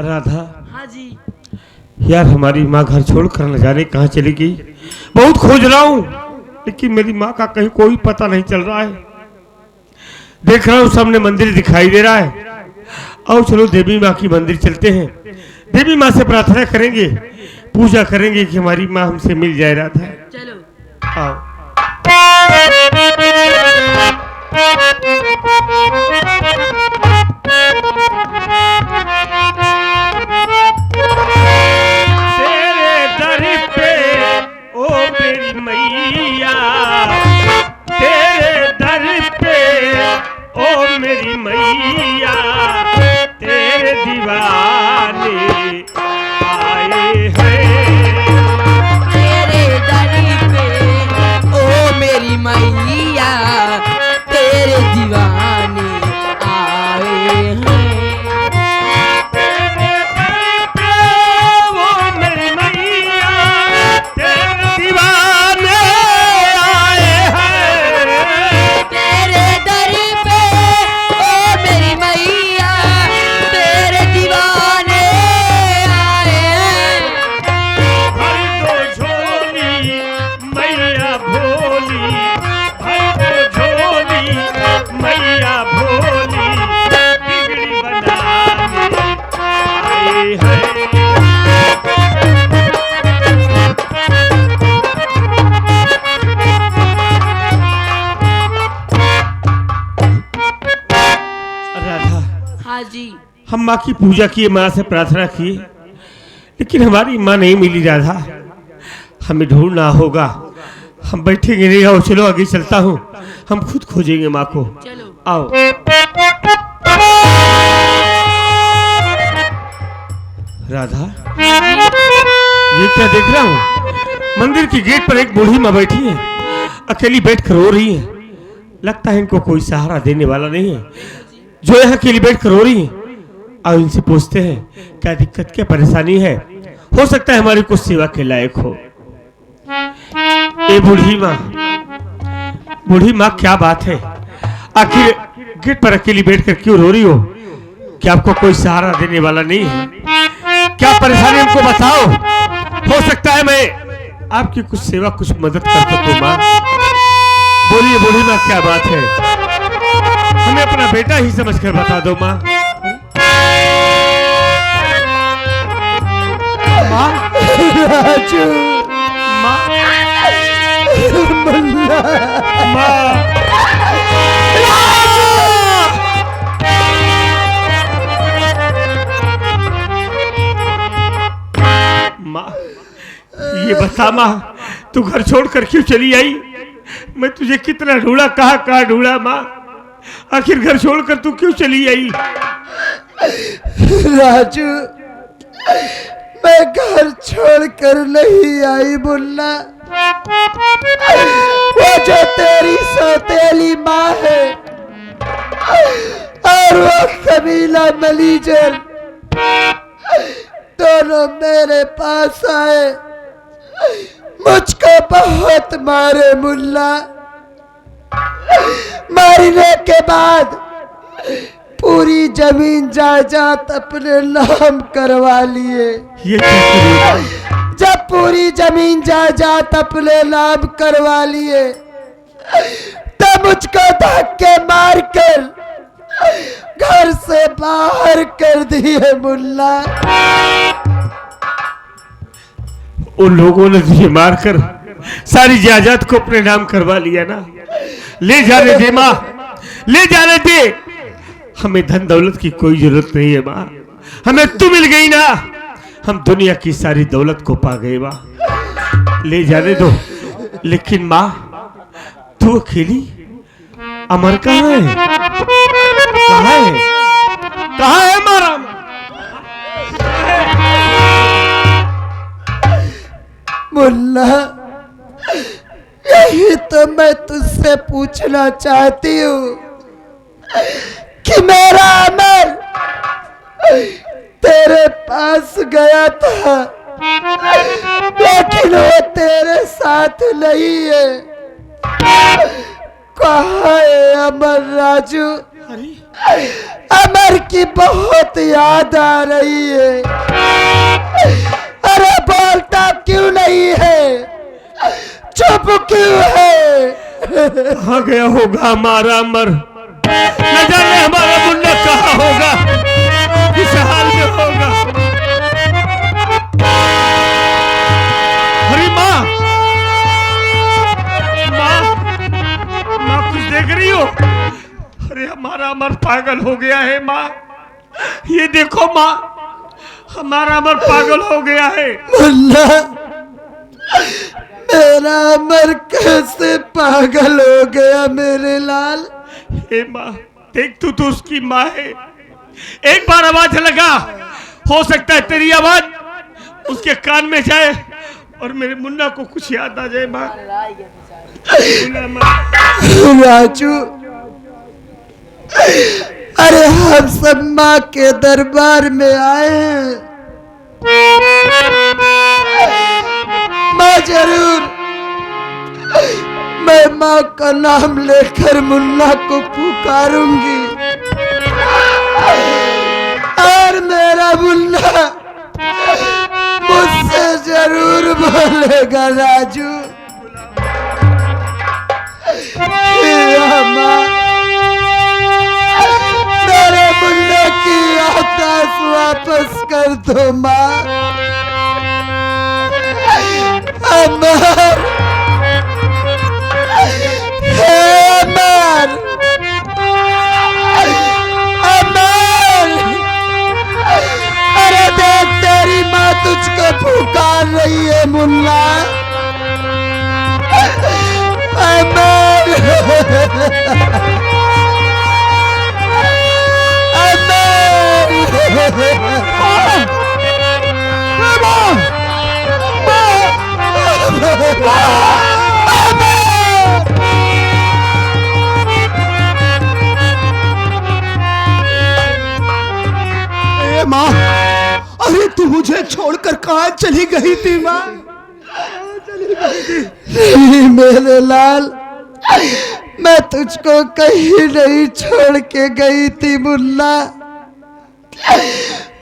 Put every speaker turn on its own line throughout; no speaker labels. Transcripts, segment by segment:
राधा।
हाँ जी।
यार हमारी माँ घर छोड़कर न जाने कहाँ चली गई। बहुत खोज रहा हूँ लेकिन मेरी माँ का कहीं कोई पता नहीं चल रहा है। देख रहा हूँ सामने मंदिर दिखाई दे रहा है। आओ चलो देवी माँ की मंदिर चलते हैं। देवी माँ से प्रार्थना करेंगे, पूजा करेंगे कि हमारी माँ हमसे मिल जाए। राधा
चलो
आओ। तेरे दर पे ओ मेरी मैया, तेरे दर पे ओ मेरी मैया, तेरे दीवाने आए हैं।
तेरे दर पे ओ मेरी मैया, तेरे दीवाने आए हैं।
तेरे दर पे ओ मेरी मैया, तेरे दीवाने आए हैं।
तेरे दर पे ओ मेरी मैया, तेरे दीवाने आए हैं।
भर दो झोली मैया भोली, भर दो झोली मैया भोली, बिगड़ी बनाने आए हैं। राधा,
हाँ जी।
हम माँ की पूजा किए, माँ से प्रार्थना की, लेकिन हमारी माँ नहीं मिली। राधा हमें ढूंढना होगा, हम बैठेंगे नहीं। आओ चलो आगे चलता हूँ, हम खुद खोजेंगे माँ को।
चलो
आओ। राधा ये क्या देख रहा हूँ? मंदिर की गेट पर एक बूढ़ी माँ बैठी है, अकेली बैठ कर रो रही है। लगता है इनको कोई सहारा देने वाला नहीं है, जो यहाँ अकेली बैठ कर रो रही है। आओ इनसे पूछते हैं क्या दिक्कत, क्या परेशानी है। हो सकता है हमारी कुछ सेवा के लायक हो। ए बूढ़ी माँ, बूढ़ी माँ क्या बात है? आखिर गेट पर अकेली बैठकर क्यों रो रही हो? क्या आपको कोई सहारा देने वाला नहीं है? क्या परेशानी हमको बताओ, हो सकता है मैं आपकी कुछ सेवा, कुछ मदद कर सकूं। माँ बोलिए बूढ़ी माँ क्या बात है, हमें अपना बेटा ही समझकर बता दो। माँ माँ
राजू,
माँ
मुन्ना,
माँ माँ ये बता माँ, तू घर छोड़कर क्यों चली आई? मैं तुझे कितना ढूंढा, कहाँ ढूंढा माँ, आखिर घर छोड़कर तू क्यों चली आई?
राजू, मैं घर छोड़कर नहीं आई मुन्ना। वो जो तेरी सौतेली माँ है और वो कमीला मलीजर, दोनों मेरे पास आए, मुझको बहुत मारे मुल्ला। मारने के बाद पूरी जमीन जायदाद अपने नाम करवा लिए।
ये क्या करेगा?
जब पूरी जमीन जायदाद अपने नाम करवा लिए तब मुझको धक्के मारकर घर से बाहर कर दिए मुल्ला।
उन लोगों ने तुझे मारकर सारी जायदाद को अपने नाम करवा लिया ना। ले जाने दे माँ, ले जाने दे, हमें धन दौलत की कोई जरूरत नहीं है माँ, हमें तू मिल गई ना, हम दुनिया की सारी दौलत को पा गए माँ, ले जाने दो। लेकिन माँ तू अकेली, अमर कहाँ है? कहाँ है? कहाँ है हमारा?
मुल्ला, यही तो मैं तुझसे पूछना चाहती हूँ कि मेरा अमर तेरे पास गया था लेकिन वो तेरे साथ नहीं है। कहाँ है अमर राजू? अमर की बहुत याद आ रही है। अरे बोलता क्यों नहीं है, चुप क्यों है?
कहाँ गया होगा हमारा अमर? न जाने हमारा मुन्ना कहाँ होगा, किस हाल में होगा। अरे माँ, माँ कुछ देख रही हो? अरे हमारा अमर पागल हो गया है माँ, ये देखो माँ, हमारा अमर पागल हो गया है।
मुन्ना, मेरा अमर कैसे पागल हो गया मेरे लाल?
हे माँ, देख तू तो उसकी माँ है, एक बार आवाज लगा, हो सकता है तेरी आवाज उसके कान में जाए और मेरे मुन्ना को कुछ याद आ जाए। माँ,
राजू, अरे हम सब माँ के दरबार में आए हैं। माँ जरूर, मैं माँ का नाम लेकर मुन्ना को पुकारूंगी और मेरा मुन्ना मुझसे जरूर बोलेगा राजू। माँ, मेरे मुन्ना की आवाज वापस कर दो माँ। अमर, हे अमर, अमर, अरे देख तेरी माँ तुझको पुकार रही है मुन्ना। अमर,
माँ, अरे तू मुझे छोड़कर कहाँ चली गई थी माँ?
नहीं मेरे लाल, मैं तुझको कहीं नहीं छोड़ के गई थी मुन्ना।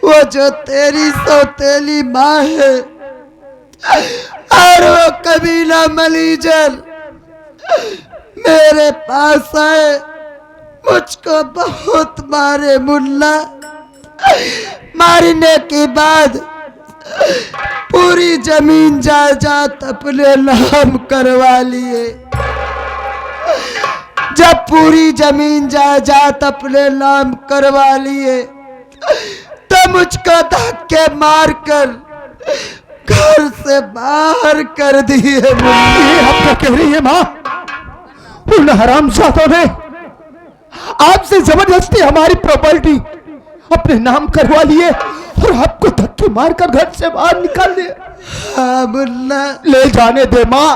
वो जो तेरी सौतेली माँ है और वो कबीला मलीजर मेरे पास आए, मुझको बहुत मारे मुन्ना। मारने के बाद पूरी जमीन जायदाद अपने नाम करवा लिए। जब पूरी जमीन जायदाद अपने नाम करवा लिए तो मुझको धक्के मारकर घर से बाहर कर दिए।
ये आप क्या कह रही है माँ? उन हरामजादों ने आपसे जबरदस्ती हमारी प्रॉपर्टी अपने नाम करवा लिए और आपको धक्के मारकर घर से बाहर निकाल दिए।
हाँ मुन्ना,
ले जाने दे माँ,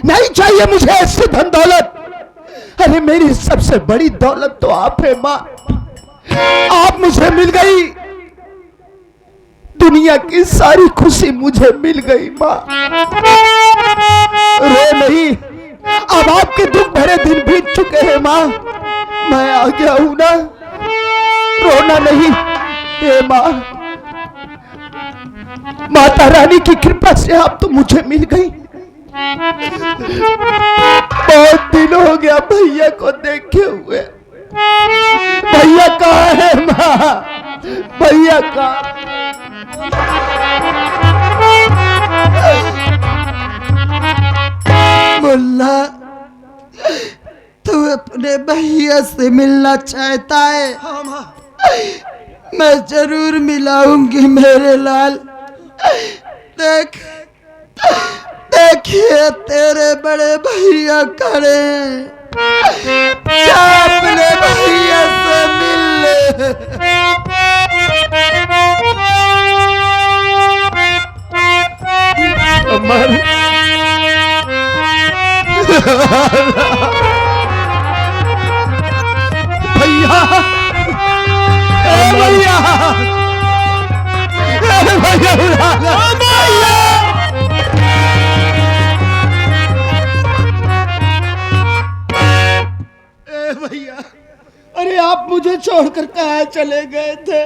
नहीं चाहिए मुझे ऐसी धन दौलत। अरे मेरी सबसे बड़ी दौलत तो आप है माँ, आप मुझे मिल गई, दुनिया की सारी खुशी मुझे मिल गई माँ। रो नहीं, अब आपके दुख भरे दिन बीत चुके हैं माँ, मैं आ गया हूं ना, रोना नहीं। हे माँ, माता रानी की कृपा से आप तो मुझे मिल गई। बहुत दिन हो गया भैया को देखे हुए। भैया कहाँ है माँ? भैया कहाँ?
मुन्ना, तू अपने भैया से मिलना चाहता है?
हाँ माँ,
मैं जरूर मिलाऊंगी मेरे लाल। देख, देखिए तेरे बड़े भैया खड़े हैं, जा अपने भैया से मिल ले।
अमर,
भैया, भैया, भैया, भैया, अरे आप मुझे छोड़ छोड़कर कहाँ चले गए थे?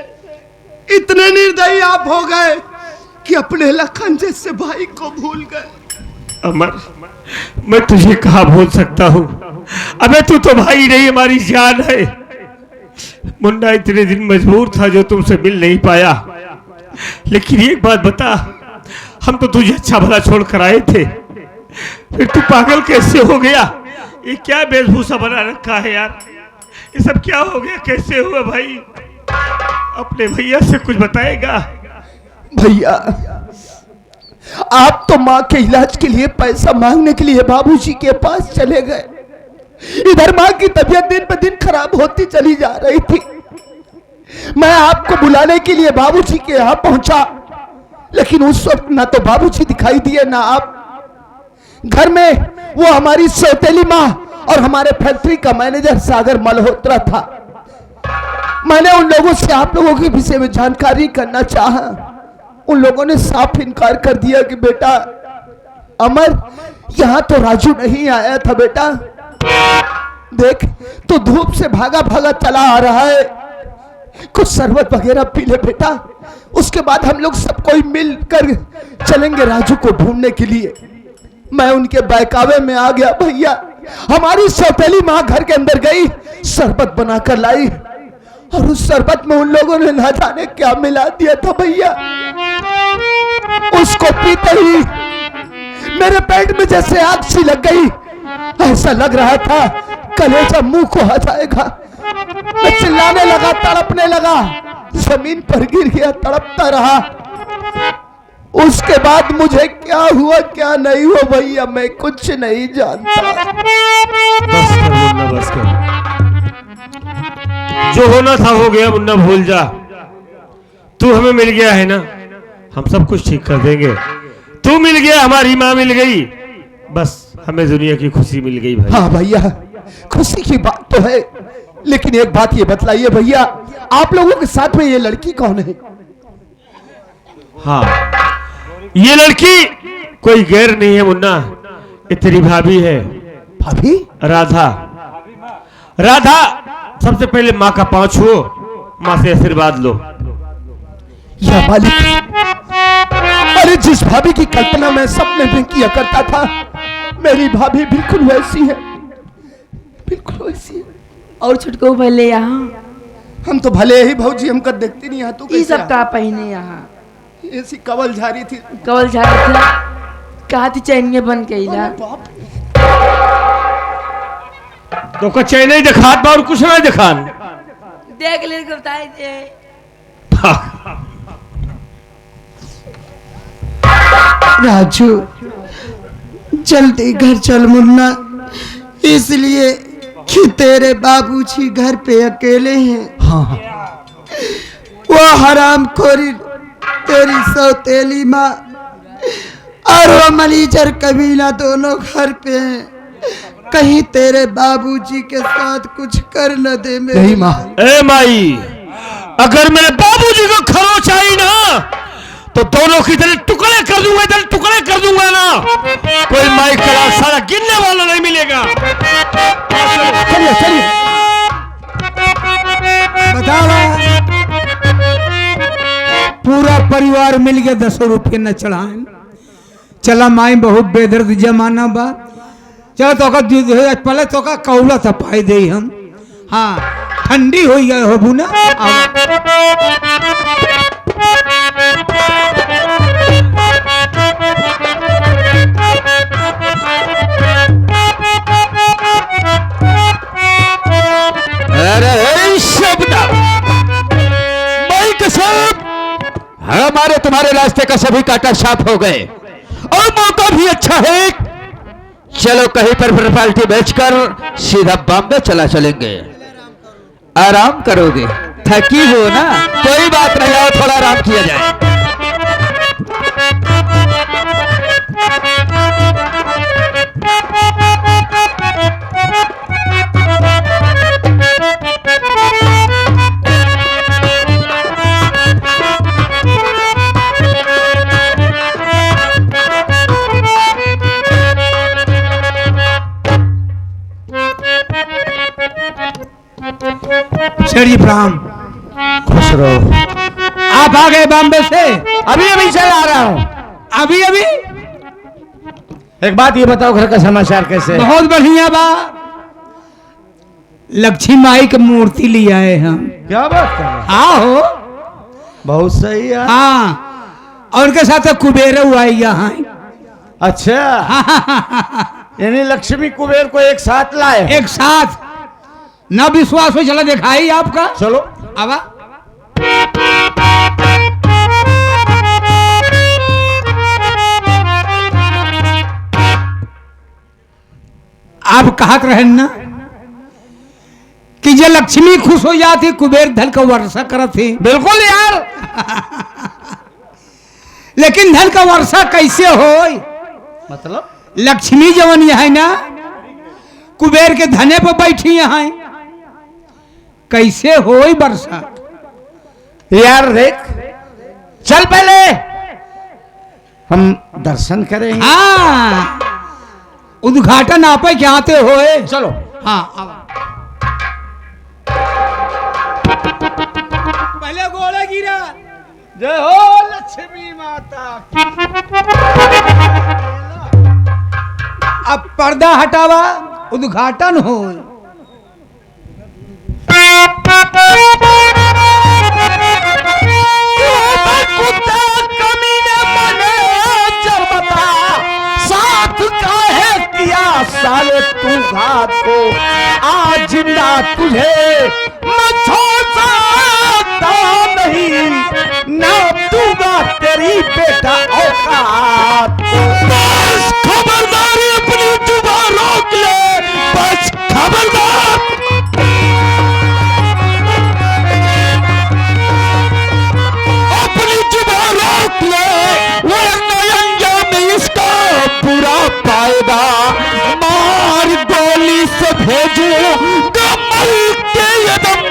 इतने निर्दयी आप हो गए कि अपने लखन जैसे भाई को भूल गए।
अमर, मैं तुझे कहाँ भूल सकता हूँ? अबे तू तो भाई नहीं, हमारी जान है। मुन्ना इतने दिन मजबूर था जो तुमसे मिल नहीं पाया, लेकिन एक बात बता, हम तो तुझे अच्छा भला छोड़ कर आए थे, फिर तू पागल कैसे हो गया? ये क्या वेशभूषा बना रखा है यार? ये सब क्या हो गया? कैसे हुआ भाई? अपने भैया से कुछ बताएगा?
भैया, आप तो माँ के इलाज के लिए पैसा मांगने के लिए बाबूजी के पास चले गए। इधर माँ की तबीयत दिन पर दिन खराब होती चली जा रही थी। मैं आपको बुलाने के लिए बाबूजी के यहाँ पहुंचा, लेकिन उस वक्त ना तो बाबूजी दिखाई दिए ना आप। घर में वो हमारी सौतेली माँ और हमारे फैक्ट्री का मैनेजर सागर मल्होत्रा था। मैंने उन लोगों से आप लोगों के विषय में जानकारी करना चाहा। उन लोगों ने साफ इनकार कर दिया कि बेटा अमर, यहाँ तो राजू नहीं आया था बेटा। देख, तो धूप से भागा भागा चला आ रहा है, कुछ शरबत वगैरह पी ले बेटा। उसके बाद हम लोग सब कोई मिलकर चलेंगे राजू को ढूंढने के लिए। मैं उनके बहकावे में आ गया भैया। हमारी सौतेली माँ घर के अंदर गई, शरबत बनाकर लाई, और उस शरबत में उन लोगों ने ना जाने क्या मिला दिया था भैया। उसको पीते ही मेरे पेट में जैसे आग सी लग गई। ऐसा लग रहा था कलेजा मुंह को आ जाएगा। मैं चिल्लाने लगा, तड़पने लगा, जमीन पर गिर गया, तड़पता रहा। उसके बाद मुझे क्या हुआ क्या नहीं हुआ भैया, मैं कुछ नहीं जानता।
बस कर मुन्ना, बस कर। जो होना था हो गया मुन्ना, भूल जा। तू हमें मिल गया है ना, हम सब कुछ ठीक कर देंगे। तू मिल गया, हमारी माँ मिल गई, बस हमें दुनिया की खुशी मिल गई भाई।
हाँ भैया, खुशी की बात तो है, लेकिन एक बात ये बतलाइए भैया, आप लोगों के साथ में ये लड़की कौन है?
हाँ, ये लड़की कोई गैर नहीं है मुन्ना, ये तेरी भाभी है।
भाभी?
राधा। राधा, सबसे पहले माँ का पांव छुओ, माँ से आशीर्वाद लो।
या मालिक, अरे जिस भाभी की कल्पना मैं सपने में किया करता था, मेरी भाभी बिल्कुल वैसी है, बिल्कुल वैसी है।
और छुटको भले यहाँ
हम तो भले ही भौजी, हमको देखती नहीं, यहाँ तो
ये सब का पहने यहाँ
ऐसी कवल झारी थी।
कवल झाड़ी थी, कहा थी चैनिया बन के इला।
तो का चैन ही दिखात बा और कुछ ना दिखान।
देख ले के बताए दे।
राजू, जल्दी घर चल मुन्ना, इसलिए कि तेरे बाबूजी घर पे अकेले हैं।
हाँ।
वो हरामखोरी तेरी सौतेली माँ और वो मनीजर कबीला दोनों घर पे हैं। कहीं तेरे बाबूजी के साथ कुछ कर न दे मेरी
माँ।
ए माई, अगर मेरे बाबूजी को खरोच आई ना, तो दोनों की तरह टुकड़े कर दूंगा, इधर टुकड़े कर दूंगा ना। कोई माई का सारा गिनने वाला नहीं मिलेगा।
चलिए चलिए,
बताओ, पूरा परिवार मिल के 10 रुपये न चढ़ाएं। चला माई, बहुत बेदर्द जमाना बा। चलो तो पहले तो का कौला था पाई दे हम। हाँ, ठंडी हो गए हो बुना।
अरे शब्द भाई कसम, हमारे तुम्हारे रास्ते का सभी कांटा साफ हो गए और मौका भी अच्छा है। चलो कहीं पर प्रॉपर्टी बेचकर सीधा बॉम्बे चला चलेंगे। आराम करोगे, थकी हो ना, कोई बात नहीं, आओ थोड़ा आराम किया जाए।
सेठ जी प्रणाम।
खुश रहो।
आप आ गए बॉम्बे से?
अभी अभी चल आ रहा हूँ।
अभी अभी?
एक बात ये बताओ, घर का समाचार कैसे है?
बहुत बढ़िया बा। लक्ष्मी माई की मूर्ति ले आए हम।
क्या बात कर रहे हो?
हाँ हो।
बहुत सही है।
हाँ, और उनके साथ कुबेर हुआ यहाँ।
अच्छा, यानी लक्ष्मी कुबेर को एक साथ लाए?
एक साथ। ना विश्वास हो चला दिखाई आपका।
चलो।
अब आप कहत रहे ना कि जे लक्ष्मी खुश हो जाती कुबेर धन का वर्षा करत थी।
बिल्कुल यार।
लेकिन धन का वर्षा कैसे हो?
मतलब
लक्ष्मी जवन यहाँ ना कुबेर के धने पर बैठी यहाँ, कैसे हो वर्षा?
यार देख, चल पहले हम दर्शन करेंगे।
हाँ, उद्घाटन आप के आते होए।
चलो।
हाँ, पहले गोला गिरा।
जय हो लक्ष्मी माता।
अब पर्दा हटावा, उद्घाटन हो।
साले तू घात को आज जिंदा तुझे मैं छोड़ सकता नहीं, ना दूंगा तेरी बेटा औकात को। बस खबरदारी, अपनी जुबान रोक ले, बस खबरदार। अपनी जुबान रोक ले, वरना अंजाम इसका बुरा पाएगा। भेजो कमल के यदम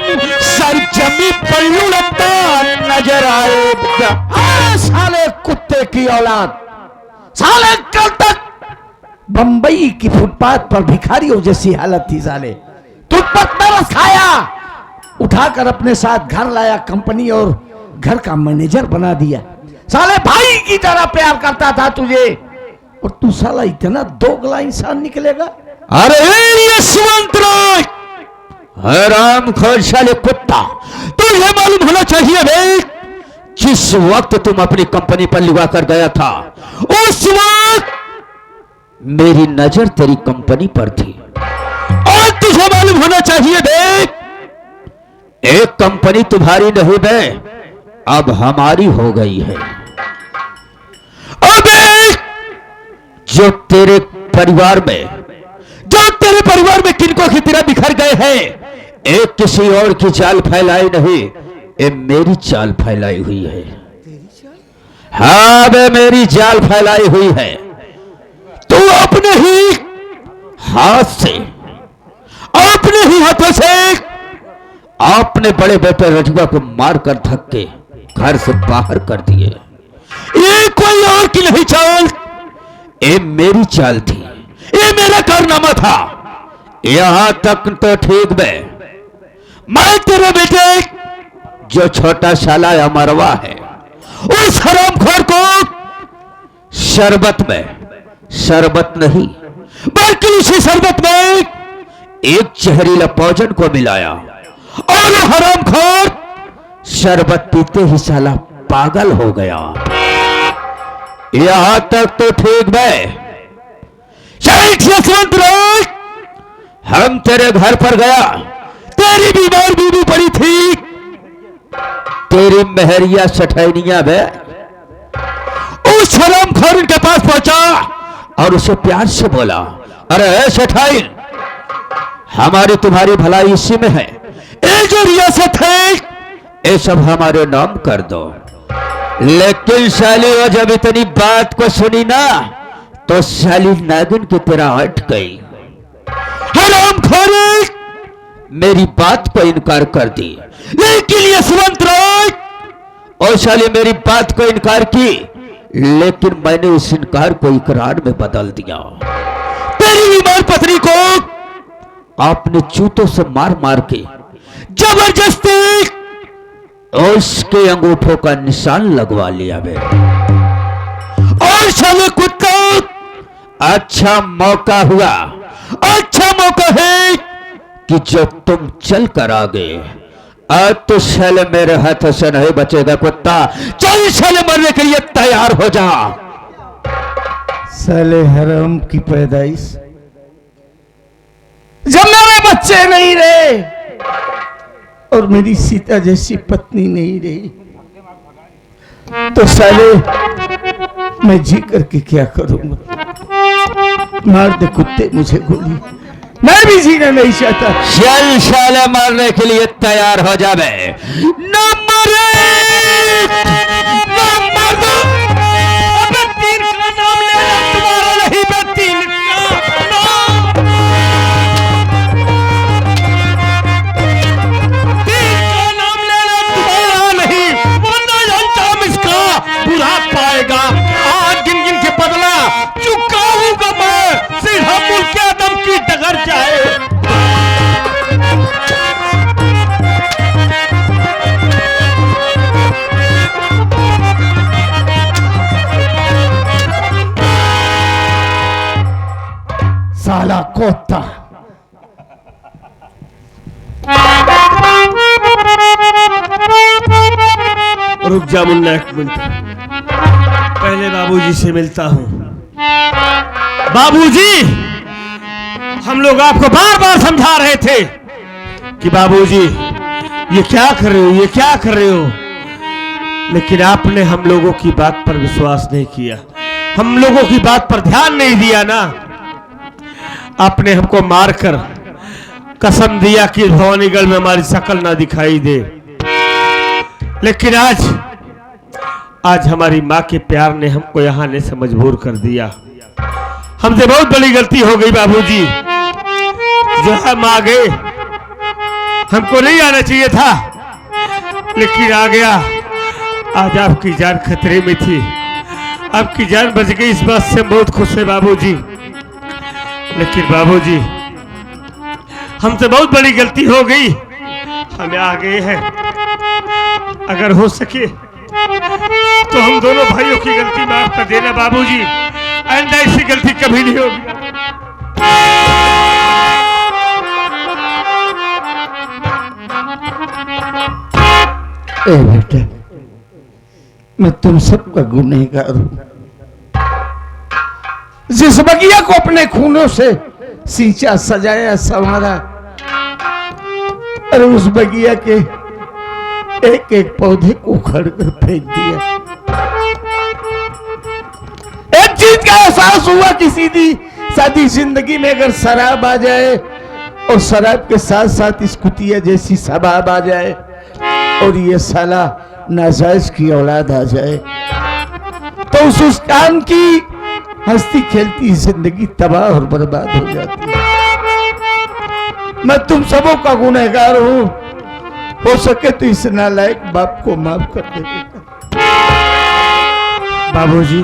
सर जमी पर लुढ़कता नजर आए। साले कुत्ते की औलाद, साले कल तक बंबई की फुटपाथ पर भिखारियों जैसी हालत थी। साले तुझ पर तरस खाया, उठाकर अपने साथ घर लाया, कंपनी और घर का मैनेजर बना दिया। साले भाई की तरह प्यार करता था तुझे, और तू साला इतना दोगला इंसान निकलेगा। अरे यशवंत राय, हराम खोर साले कुत्ता, तुझे मालूम होना चाहिए भाई, जिस वक्त तुम अपनी कंपनी पर लगा कर गया था उस वक्त मेरी नजर तेरी कंपनी पर थी। और तुझे मालूम होना चाहिए भाई, एक कंपनी तुम्हारी नहीं बे, अब हमारी हो गई है। अब जो तेरे परिवार में किनको की तरह बिखर गए हैं, एक किसी और की चाल फैलाई नहीं, ये मेरी चाल फैलाई हुई है। हाँ बे, मेरी चाल फैलाई हुई है। तू अपने ही हाथों से अपने बड़े बेटे रजुआ को मारकर धक्के घर से बाहर कर दिए। ये कोई और की नहीं चाल, ये मेरी चाल थी, ये मेरा कारनामा था। यहां तक तो ठीक बे, मैं तेरे बेटे जो छोटा शाला अमरवा है, उस हरामखोर को शरबत नहीं बल्कि उसी शरबत में एक जहरीला पौजन को मिलाया, और हरामखोर शरबत पीते ही साला पागल हो गया। यहां तक तो ठीक बे। यशवंत राय, हम तेरे घर पर गया, तेरी बीमार बीवी पड़ी थी, तेरी मेहरिया सठैनिया में उस हरामखोर के पास पहुंचा और उसे प्यार से बोला, अरे सठाइन, हमारी तुम्हारी भलाई इसी में है, ये जो रियासत है ये सब हमारे नाम कर दो। लेकिन साली वो जब इतनी बात को सुनी ना, तो साली नागिन की तरह हट गई। हरामखोरी मेरी बात को इनकार कर दी। लेकिन यशवंत राय, और साली मेरी बात को इनकार की, लेकिन मैंने उस इनकार को इकरार में बदल दिया। तेरी बीमार पत्नी को आपने जूतों से मार मार के
जबरदस्ती उसके अंगूठों का निशान लगवा लिया बे। और साले कुत्ता, अच्छा मौका हुआ, अच्छा मौका है कि जो तुम चल कर आ गए। आज तो साले मेरे हाथों से नहीं बचेगा कुत्ता। चल साले मरने के लिए तैयार हो जा।
साले हराम की पैदाइश, जब मेरे बच्चे नहीं रहे और मेरी सीता जैसी पत्नी नहीं रही तो साले मैं जी करके क्या करूंगा। मार दे कुत्ते मुझे गोली, मैं भी जीना नहीं चाहता।
चल साले मरने के लिए तैयार हो जावे। न मरे, न मर दो। अबे तीर का नाम ले रहा, तुम्हारा नहीं बे, तीर का नाम। तीर का नाम ले रहा, तुम्हारा नहीं, वरना अंजाम इसका बुरा पाएगा। आज गिन गिन के बदला चुकाऊंगा मैं, सीधा मुल्क आदम की डगर जाए।
साला कोत्ता,
रुक जा मुन्ना, एक मिनट, पहले बाबूजी से मिलता हूँ। बाबूजी, हम लोग आपको बार बार समझा रहे थे कि बाबूजी ये क्या कर रहे हो, ये क्या कर रहे हो, लेकिन आपने हम लोगों की बात पर विश्वास नहीं किया, हम लोगों की बात पर ध्यान नहीं दिया ना। आपने हमको मारकर कसम दिया कि भवानीगढ़ में हमारी शक्ल ना दिखाई दे, लेकिन आज हमारी माँ के प्यार ने हमको यहाँ आने से मजबूर कर दिया। हमसे बहुत बड़ी गलती हो गई बाबूजी, जो हम आ गए, हमको नहीं आना चाहिए था, लेकिन आ गया। आज आपकी जान खतरे में थी, आपकी जान बच गई, इस बात से बहुत खुश है बाबूजी। लेकिन बाबूजी, हमसे बहुत बड़ी गलती हो गई, हमें आ गए हैं। अगर हो सके तो हम दोनों भाइयों की गलती माफ कर देना बाबूजी, आइंदा ऐसी गलती कभी नहीं होगी।
ए बेटा, मैं तुम सबका गुनहगार हूं। जिस बगिया को अपने खूनों से सींचा, सजाया, संवारा, अरे उस बगिया के एक एक पौधे को उखड़ कर फेंक दिया। एक चीज का एहसास हुआ कि सीधी सादी जिंदगी में अगर शराब आ जाए और शराब के साथ साथ इस कुतिया जैसी शबाब आ जाए और ये साला नाजायज की औलाद आ जाए तो उस काम की हंसती खेलती जिंदगी तबाह और बर्बाद हो जाती है। मैं तुम सबों का गुनहगार हूं, हो सके तो इस नालायक बाप को माफ कर दे बेटा।
बाबूजी,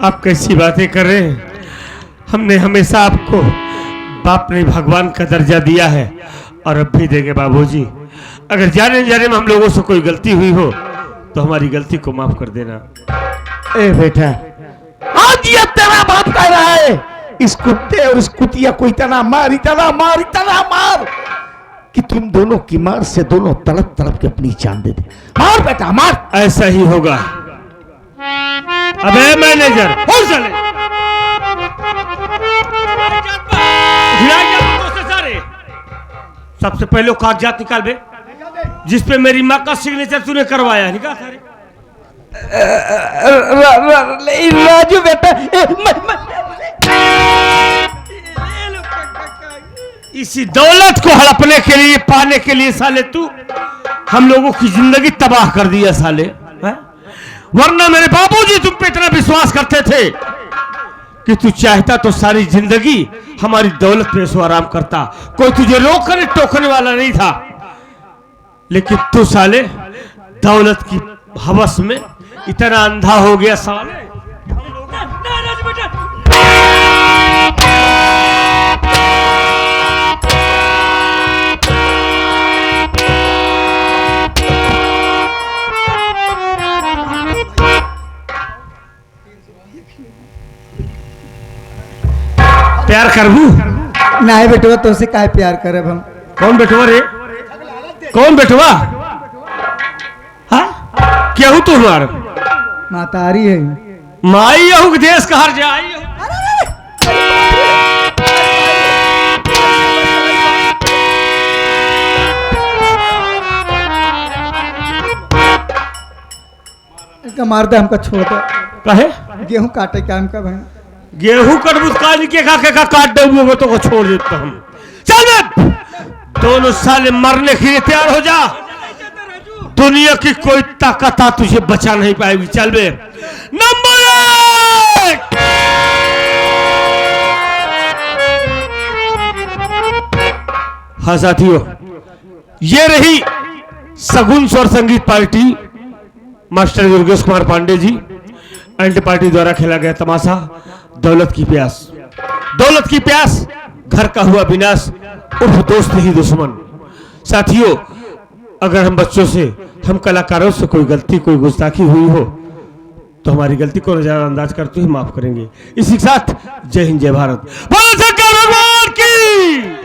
आप कैसी बातें कर रहे हैं? हमने हमेशा आपको बाप ने भगवान का दर्जा दिया है और अब भी देंगे बाबूजी। अगर जाने जाने में हम लोगों से कोई गलती हुई हो तो हमारी गलती को माफ कर देना।
ए बेटा, आज ये तेरा बाप कह रहा है, इस कुत्ते और इस कुतिया को इतना मार, इतना मार, इतना मार कि तुम दोनों की मार से दोनों तड़प तड़प के अपनी जान दे दे। मार बेटा मार।
ऐसा ही होगा। अबे मैनेजर, हो चले सबसे पहले कागजात निकाल बे, जिस पे मेरी माँ का सिग्नेचर तूने करवाया। निकाल सारे।
राजू बेटा,
इसी दौलत को हड़पने के लिए, पाने के लिए साले तू हम लोगों की जिंदगी तबाह कर दिया साले, है? वरना मेरे बाबूजी तुम पे इतना विश्वास करते थे कि तू चाहता तो सारी जिंदगी हमारी दौलत पे सो आराम करता, कोई तुझे रोकने टोकने वाला नहीं था। लेकिन तू साले दौलत की हवस में इतना अंधा हो गया साले। प्यार करबू?
नहीं बेटवा तो से काय प्यार करब हम।
कौन बेटवा रे? कौन बेटवा? हाँ क्या हूँ तुम्हार?
मातारी है।
माई यहू देश कहा जाई।
इनका मार दे, हमका छोड़ दे।
कहे
गेहूं काटे काम का भाई।
गेहूं कटबूत काट के काट दे तो को छोड़ देता हम। चल बे, दोनों साले मरने के लिए तैयार हो जा। दुनिया की कोई ताकत तुझे बचा नहीं पाएगी। चल बे। नंबर 1 हाँ साथियों, ये रही सगुन स्वर संगीत party master Durgesh Kumar Pandey ji anti party द्वारा खेला गया तमाशा दौलत की प्यास। दौलत की प्यास, घर का हुआ विनाश, उर्फ दोस्त ही दुश्मन। साथियों, अगर हम बच्चों से, हम कलाकारों से कोई गलती, कोई गुस्ताखी हुई हो तो हमारी गलती को नजरअंदाज करते हुए माफ करेंगे। इसी के साथ जय हिंद, जय भारत। बोलो शंकर भगवान की।